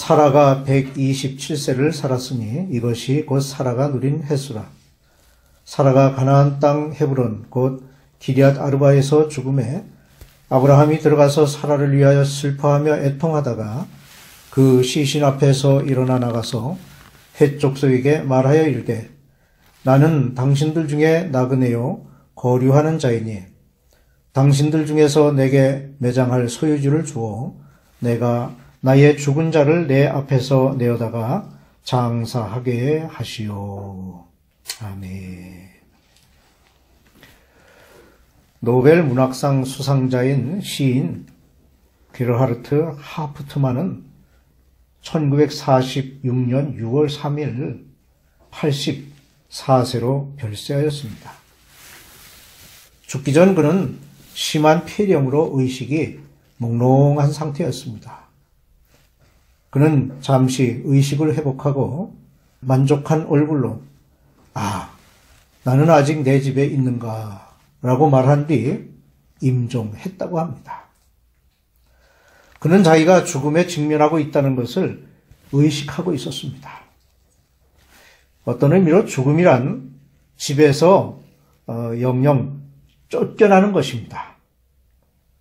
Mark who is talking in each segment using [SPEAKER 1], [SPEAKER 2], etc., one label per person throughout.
[SPEAKER 1] 사라가 127세를 살았으니 이것이 곧 사라가 누린 횟수라. 사라가 가나안 땅 헤브론 곧 기럇 아르바에서 죽음에 아브라함이 들어가서 사라를 위하여 슬퍼하며 애통하다가 그 시신 앞에서 일어나 나가서 헷 족속에게 말하여 이르되 나는 당신들 중에 나그네요 거류하는 자이니 당신들 중에서 내게 매장할 소유주를 주어 내가 나의 죽은 자를 내 앞에서 내어다가 장사하게 하시오. 아멘. 노벨 문학상 수상자인 시인 게르하르트 하프트만은 1946년 6월 3일 84세로 별세하였습니다. 죽기 전 그는 심한 폐렴으로 의식이 몽롱한 상태였습니다. 그는 잠시 의식을 회복하고 만족한 얼굴로 나는 아직 내 집에 있는가 라고 말한 뒤 임종했다고 합니다. 그는 자기가 죽음에 직면하고 있다는 것을 의식하고 있었습니다. 어떤 의미로 죽음이란 집에서 영영 쫓겨나는 것입니다.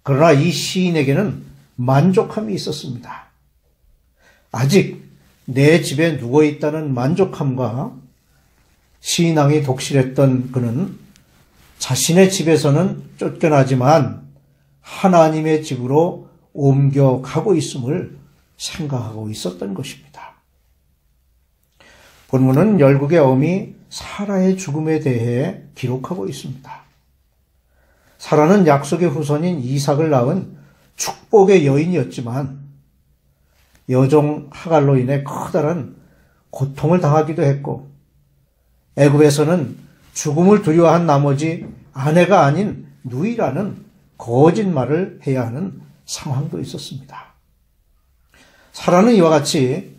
[SPEAKER 1] 그러나 이 시인에게는 만족함이 있었습니다. 아직 내 집에 누워있다는 만족함과 시인왕이 독실했던 그는 자신의 집에서는 쫓겨나지만 하나님의 집으로 옮겨가고 있음을 생각하고 있었던 것입니다. 본문은 열국의 어미 사라의 죽음에 대해 기록하고 있습니다. 사라는 약속의 후손인 이삭을 낳은 축복의 여인이었지만 여종 하갈로 인해 커다란 고통을 당하기도 했고 애굽에서는 죽음을 두려워한 나머지 아내가 아닌 누이라는 거짓말을 해야 하는 상황도 있었습니다. 사라는 이와 같이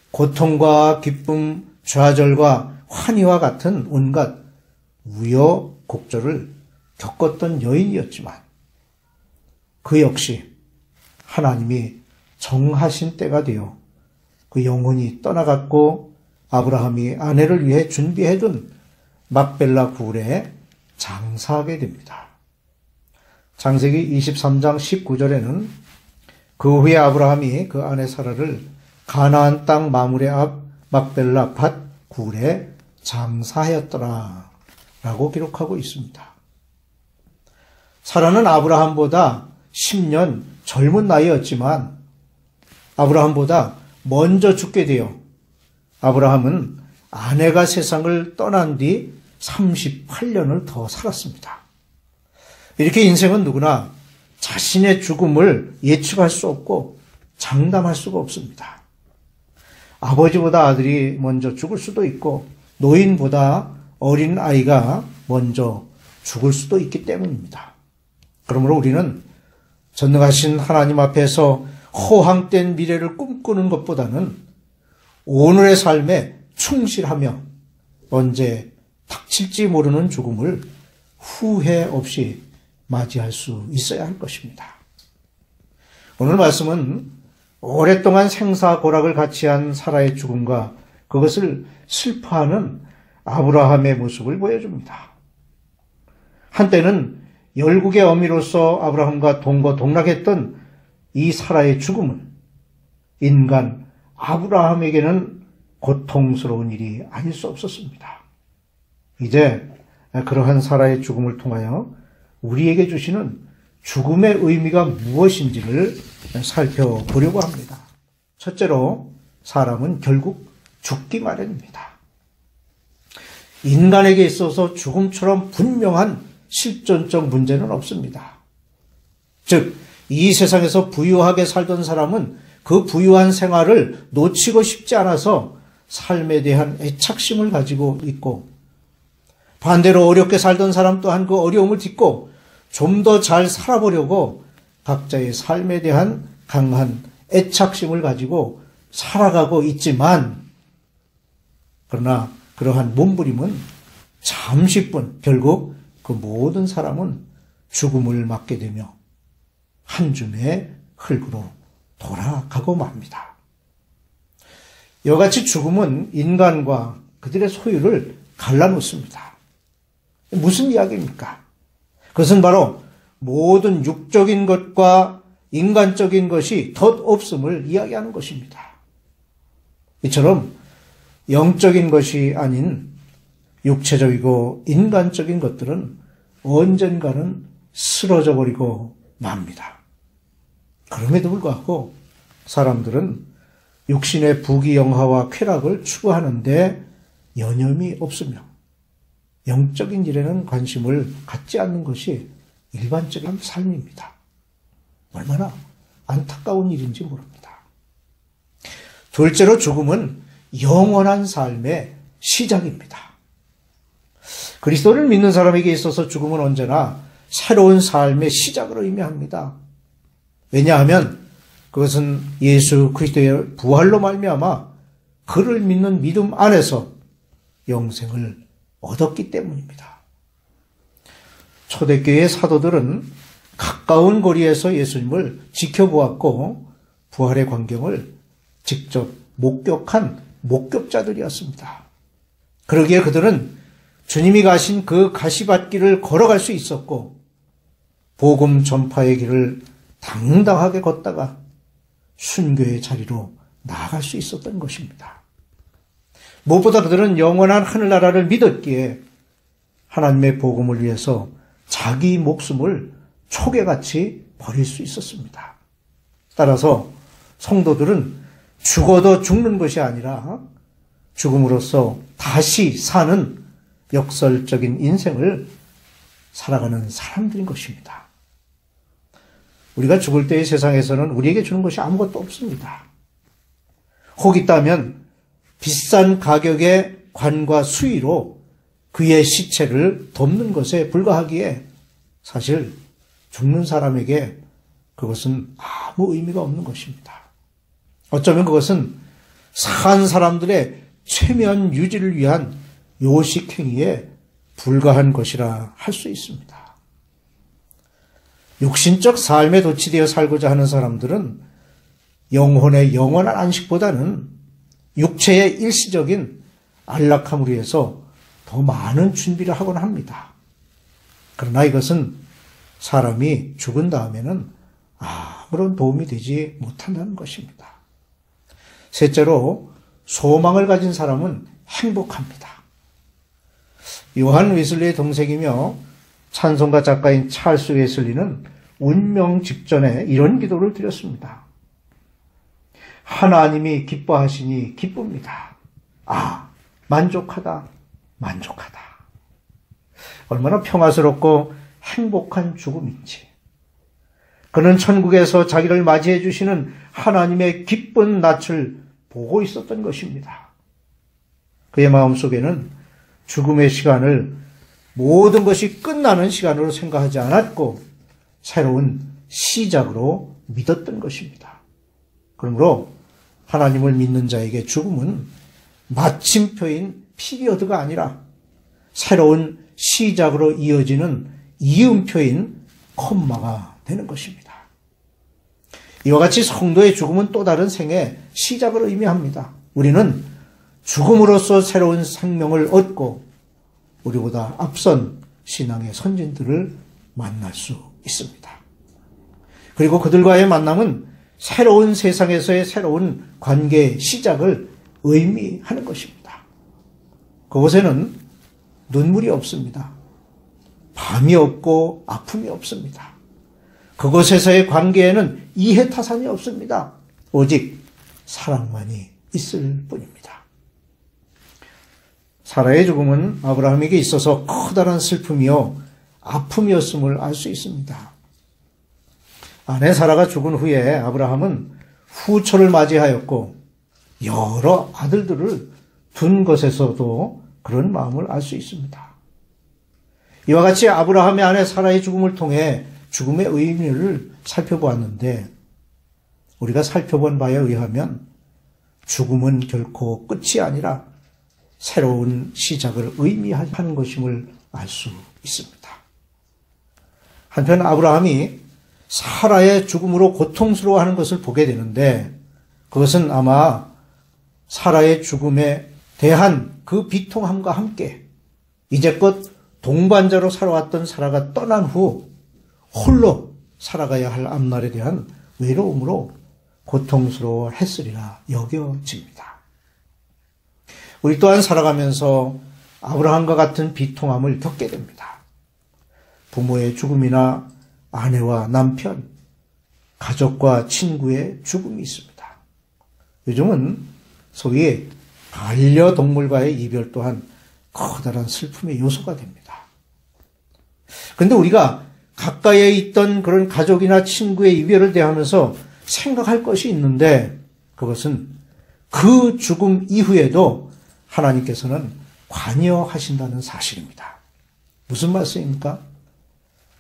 [SPEAKER 1] 고통과 기쁨, 좌절과 환희와 같은 온갖 우여곡절을 겪었던 여인이었지만 그 역시 하나님이 정하신 때가 되어 그 영혼이 떠나갔고 아브라함이 아내를 위해 준비해둔 막벨라 굴에 장사하게 됩니다. 창세기 23장 19절에는 그 후에 아브라함이 그 아내 사라를 가나안 땅 마므레 앞 막벨라 밭 굴에 장사하였더라 라고 기록하고 있습니다. 사라는 아브라함보다 10년 젊은 나이였지만 아브라함보다 먼저 죽게 되어 아브라함은 아내가 세상을 떠난 뒤 38년을 더 살았습니다. 이렇게 인생은 누구나 자신의 죽음을 예측할 수 없고 장담할 수가 없습니다. 아버지보다 아들이 먼저 죽을 수도 있고 노인보다 어린 아이가 먼저 죽을 수도 있기 때문입니다. 그러므로 우리는 전능하신 하나님 앞에서 허황된 미래를 꿈꾸는 것보다는 오늘의 삶에 충실하며 언제 닥칠지 모르는 죽음을 후회 없이 맞이할 수 있어야 할 것입니다. 오늘 말씀은 오랫동안 생사고락을 같이 한 사라의 죽음과 그것을 슬퍼하는 아브라함의 모습을 보여줍니다. 한때는 열국의 어미로서 아브라함과 동거동락했던 이 사라의 죽음은 인간 아브라함에게는 고통스러운 일이 아닐 수 없었습니다. 이제 그러한 사라의 죽음을 통하여 우리에게 주시는 죽음의 의미가 무엇인지를 살펴보려고 합니다. 첫째로 사람은 결국 죽기 마련입니다. 인간에게 있어서 죽음처럼 분명한 실존적 문제는 없습니다. 즉, 이 세상에서 부유하게 살던 사람은 그 부유한 생활을 놓치고 싶지 않아서 삶에 대한 애착심을 가지고 있고, 반대로 어렵게 살던 사람 또한 그 어려움을 딛고 좀 더 잘 살아보려고 각자의 삶에 대한 강한 애착심을 가지고 살아가고 있지만, 그러나 그러한 몸부림은 잠시뿐 결국 그 모든 사람은 죽음을 맞게 되며 한 줌의 흙으로 돌아가고 맙니다. 이와 같이 죽음은 인간과 그들의 소유를 갈라놓습니다. 무슨 이야기입니까? 그것은 바로 모든 육적인 것과 인간적인 것이 덧없음을 이야기하는 것입니다. 이처럼 영적인 것이 아닌 육체적이고 인간적인 것들은 언젠가는 쓰러져 버리고 맙니다. 그럼에도 불구하고 사람들은 육신의 부귀영화와 쾌락을 추구하는데 여념이 없으며 영적인 일에는 관심을 갖지 않는 것이 일반적인 삶입니다. 얼마나 안타까운 일인지 모릅니다. 둘째로 죽음은 영원한 삶의 시작입니다. 그리스도를 믿는 사람에게 있어서 죽음은 언제나 새로운 삶의 시작을 의미합니다. 왜냐하면 그것은 예수 그리스도의 부활로 말미암아 그를 믿는 믿음 안에서 영생을 얻었기 때문입니다. 초대교회의 사도들은 가까운 거리에서 예수님을 지켜보았고 부활의 광경을 직접 목격한 목격자들이었습니다. 그러기에 그들은 주님이 가신 그 가시밭길을 걸어갈 수 있었고 복음 전파의 길을 당당하게 걷다가 순교의 자리로 나아갈 수 있었던 것입니다. 무엇보다 그들은 영원한 하늘나라를 믿었기에 하나님의 복음을 위해서 자기 목숨을 촉에같이 버릴 수 있었습니다. 따라서 성도들은 죽어도 죽는 것이 아니라 죽음으로써 다시 사는 역설적인 인생을 살아가는 사람들인 것입니다. 우리가 죽을 때의 세상에서는 우리에게 주는 것이 아무것도 없습니다. 혹 있다면 비싼 가격의 관과 수의로 그의 시체를 돕는 것에 불과하기에 사실 죽는 사람에게 그것은 아무 의미가 없는 것입니다. 어쩌면 그것은 산 사람들의 최면 유지를 위한 요식행위에 불과한 것이라 할 수 있습니다. 육신적 삶에 도취되어 살고자 하는 사람들은 영혼의 영원한 안식보다는 육체의 일시적인 안락함을 위해서 더 많은 준비를 하곤 합니다. 그러나 이것은 사람이 죽은 다음에는 아무런 도움이 되지 못한다는 것입니다. 셋째로 소망을 가진 사람은 행복합니다. 요한 웨슬리의 동생이며 찬송가 작가인 찰스 웨슬리는 운명 직전에 이런 기도를 드렸습니다. 하나님이 기뻐하시니 기쁩니다. 만족하다, 만족하다. 얼마나 평화스럽고 행복한 죽음인지. 그는 천국에서 자기를 맞이해 주시는 하나님의 기쁜 낯을 보고 있었던 것입니다. 그의 마음속에는 죽음의 시간을 모든 것이 끝나는 시간으로 생각하지 않았고 새로운 시작으로 믿었던 것입니다. 그러므로 하나님을 믿는 자에게 죽음은 마침표인 피리어드가 아니라 새로운 시작으로 이어지는 이음표인 콤마가 되는 것입니다. 이와 같이 성도의 죽음은 또 다른 생의 시작을 의미합니다. 우리는 죽음으로써 새로운 생명을 얻고 우리보다 앞선 신앙의 선진들을 만날 수 있습니다. 그리고 그들과의 만남은 새로운 세상에서의 새로운 관계의 시작을 의미하는 것입니다. 그곳에는 눈물이 없습니다. 밤이 없고 아픔이 없습니다. 그곳에서의 관계에는 이해타산이 없습니다. 오직 사랑만이 있을 뿐입니다. 사라의 죽음은 아브라함에게 있어서 커다란 슬픔이요 아픔이었음을 알 수 있습니다. 아내 사라가 죽은 후에 아브라함은 후처를 맞이하였고 여러 아들들을 둔 것에서도 그런 마음을 알 수 있습니다. 이와 같이 아브라함의 아내 사라의 죽음을 통해 죽음의 의미를 살펴보았는데 우리가 살펴본 바에 의하면 죽음은 결코 끝이 아니라 새로운 시작을 의미하는 것임을 알 수 있습니다. 한편 아브라함이 사라의 죽음으로 고통스러워하는 것을 보게 되는데 그것은 아마 사라의 죽음에 대한 그 비통함과 함께 이제껏 동반자로 살아왔던 사라가 떠난 후 홀로 살아가야 할 앞날에 대한 외로움으로 고통스러워 했으리라 여겨집니다. 우리 또한 살아가면서 아브라함과 같은 비통함을 겪게 됩니다. 부모의 죽음이나 아내와 남편, 가족과 친구의 죽음이 있습니다. 요즘은 소위 반려동물과의 이별 또한 커다란 슬픔의 요소가 됩니다. 그런데 우리가 가까이에 있던 그런 가족이나 친구의 이별을 대하면서 생각할 것이 있는데 그것은 그 죽음 이후에도 하나님께서는 관여하신다는 사실입니다. 무슨 말씀입니까?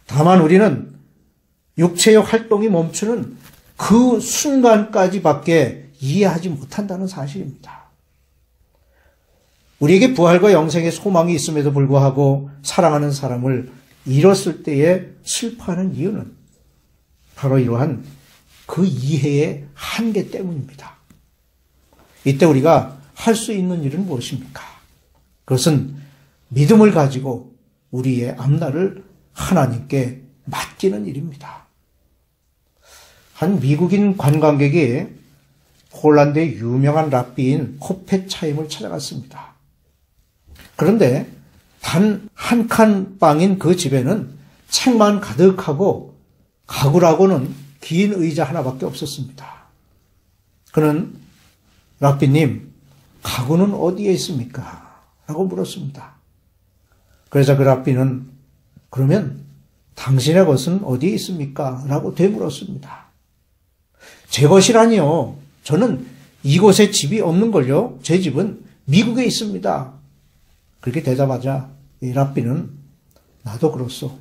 [SPEAKER 1] 다만 우리는 육체의 활동이 멈추는 그 순간까지밖에 이해하지 못한다는 사실입니다. 우리에게 부활과 영생의 소망이 있음에도 불구하고 사랑하는 사람을 잃었을 때에 슬퍼하는 이유는 바로 이러한 그 이해의 한계 때문입니다. 이때 우리가 할 수 있는 일은 무엇입니까? 그것은 믿음을 가지고 우리의 앞날을 하나님께 맡기는 일입니다. 한 미국인 관광객이 폴란드의 유명한 랍비인 호페차임을 찾아갔습니다. 그런데 단 한 칸 방인 그 집에는 책만 가득하고 가구라고는 긴 의자 하나밖에 없었습니다. 그는 랍비님, 가구는 어디에 있습니까? 라고 물었습니다. 그래서 그 랍비는 그러면 당신의 것은 어디에 있습니까? 라고 되물었습니다. 제 것이라니요. 저는 이곳에 집이 없는걸요. 제 집은 미국에 있습니다. 그렇게 대답하자 이 랍비는 나도 그렇소.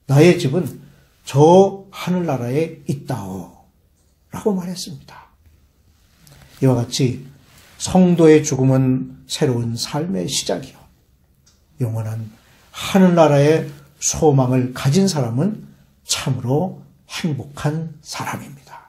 [SPEAKER 1] 나의 집은 저 하늘나라에 있다오. 라고 말했습니다. 이와 같이 성도의 죽음은 새로운 삶의 시작이요. 영원한 하늘나라의 소망을 가진 사람은 참으로 행복한 사람입니다.